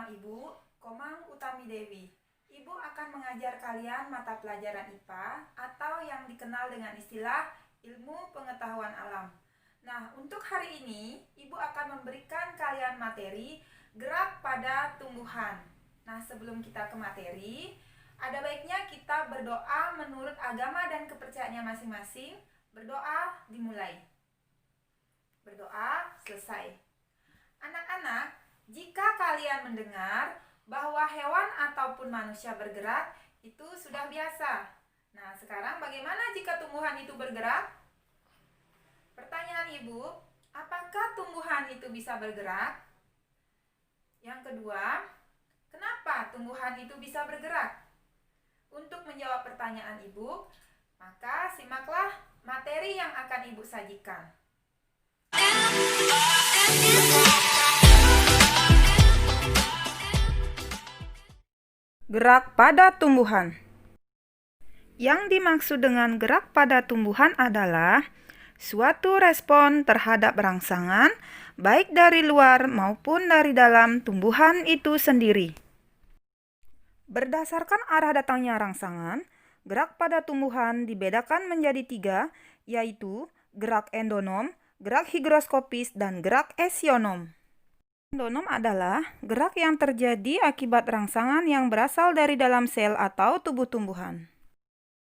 Ibu, Komang Utami Dewi. Ibu akan mengajar kalian mata pelajaran IPA atau yang dikenal dengan istilah ilmu pengetahuan alam. Nah, untuk hari ini, Ibu akan memberikan kalian materi gerak pada tumbuhan. Nah, sebelum kita ke materi, ada baiknya kita berdoa menurut agama dan kepercayaannya masing-masing. Berdoa dimulai. Berdoa selesai. Anak-anak, jika kalian mendengar bahwa hewan ataupun manusia bergerak, itu sudah biasa. Nah, sekarang bagaimana jika tumbuhan itu bergerak? Pertanyaan Ibu, apakah tumbuhan itu bisa bergerak? Yang kedua, kenapa tumbuhan itu bisa bergerak? Untuk menjawab pertanyaan Ibu, maka simaklah materi yang akan Ibu sajikan. Gerak pada tumbuhan. Yang dimaksud dengan gerak pada tumbuhan adalah suatu respon terhadap rangsangan, baik dari luar maupun dari dalam tumbuhan itu sendiri. Berdasarkan arah datangnya rangsangan, gerak pada tumbuhan dibedakan menjadi 3, yaitu gerak endonom, gerak higroskopis, dan gerak esionom. Endonom adalah gerak yang terjadi akibat rangsangan yang berasal dari dalam sel atau tubuh tumbuhan.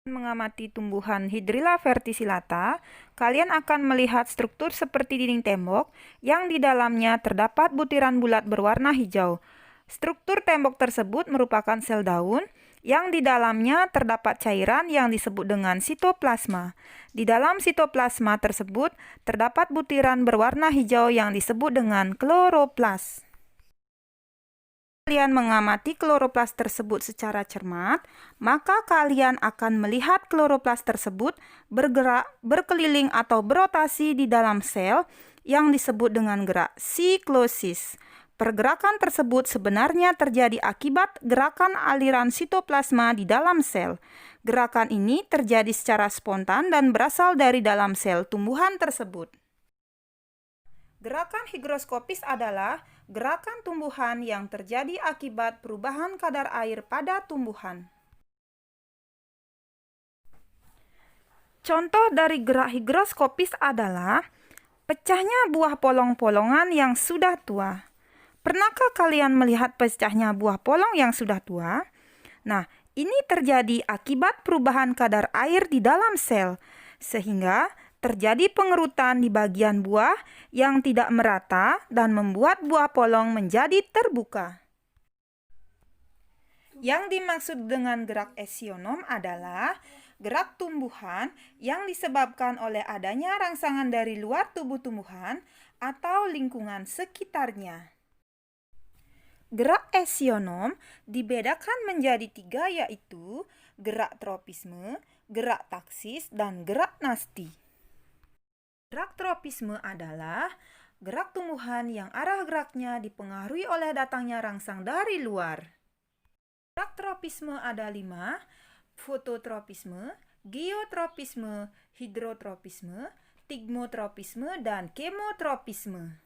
Mengamati tumbuhan Hydrilla verticillata, kalian akan melihat struktur seperti dinding tembok yang di dalamnya terdapat butiran bulat berwarna hijau. Struktur tembok tersebut merupakan sel daun yang di dalamnya terdapat cairan yang disebut dengan sitoplasma. Di dalam sitoplasma tersebut terdapat butiran berwarna hijau yang disebut dengan kloroplas. Kalian mengamati kloroplas tersebut secara cermat, maka kalian akan melihat kloroplas tersebut bergerak, berkeliling atau berotasi di dalam sel yang disebut dengan gerak siklosis. Pergerakan tersebut sebenarnya terjadi akibat gerakan aliran sitoplasma di dalam sel. Gerakan ini terjadi secara spontan dan berasal dari dalam sel tumbuhan tersebut. Gerakan higroskopis adalah gerakan tumbuhan yang terjadi akibat perubahan kadar air pada tumbuhan. Contoh dari gerak higroskopis adalah pecahnya buah polong-polongan yang sudah tua. Pernahkah kalian melihat pecahnya buah polong yang sudah tua? Nah, ini terjadi akibat perubahan kadar air di dalam sel, sehingga terjadi pengerutan di bagian buah yang tidak merata dan membuat buah polong menjadi terbuka. Yang dimaksud dengan gerak esionom adalah gerak tumbuhan yang disebabkan oleh adanya rangsangan dari luar tubuh tumbuhan atau lingkungan sekitarnya. Gerak esionom dibedakan menjadi 3, yaitu gerak tropisme, gerak taksis, dan gerak nasti. Gerak tropisme adalah gerak tumbuhan yang arah geraknya dipengaruhi oleh datangnya rangsang dari luar. Gerak tropisme ada 5, fototropisme, geotropisme, hidrotropisme, tigmotropisme, dan kemotropisme.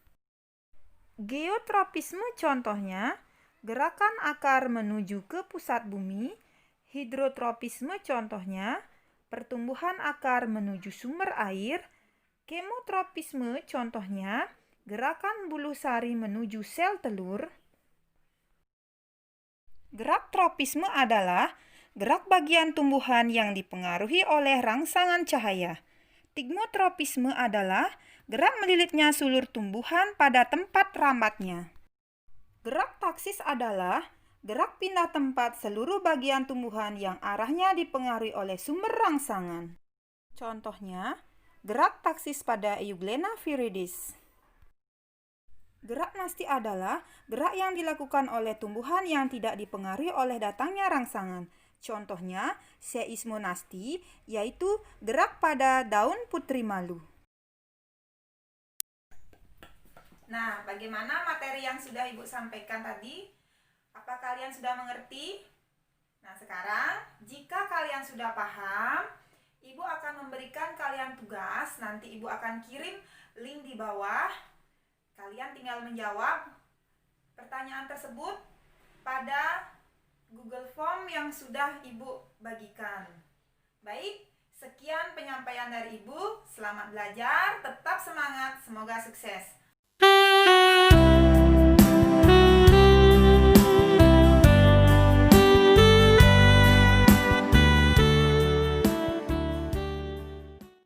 Geotropisme contohnya gerakan akar menuju ke pusat bumi. Hidrotropisme contohnya pertumbuhan akar menuju sumber air. Kemotropisme contohnya gerakan bulu sari menuju sel telur. Gerak tropisme adalah gerak bagian tumbuhan yang dipengaruhi oleh rangsangan cahaya. Tigmotropisme adalah gerak melilitnya sulur tumbuhan pada tempat rambatnya. Gerak taksis adalah gerak pindah tempat seluruh bagian tumbuhan yang arahnya dipengaruhi oleh sumber rangsangan. Contohnya, gerak taksis pada Euglena viridis. Gerak nasti adalah gerak yang dilakukan oleh tumbuhan yang tidak dipengaruhi oleh datangnya rangsangan. Contohnya, seismonasti, yaitu gerak pada daun putri malu. Nah, bagaimana materi yang sudah Ibu sampaikan tadi? Apa kalian sudah mengerti? Nah, sekarang jika kalian sudah paham, Ibu akan memberikan kalian tugas. Nanti Ibu akan kirim link di bawah. Kalian tinggal menjawab pertanyaan tersebut pada Google Form yang sudah Ibu bagikan. Baik, sekian penyampaian dari Ibu. Selamat belajar, tetap semangat, semoga sukses.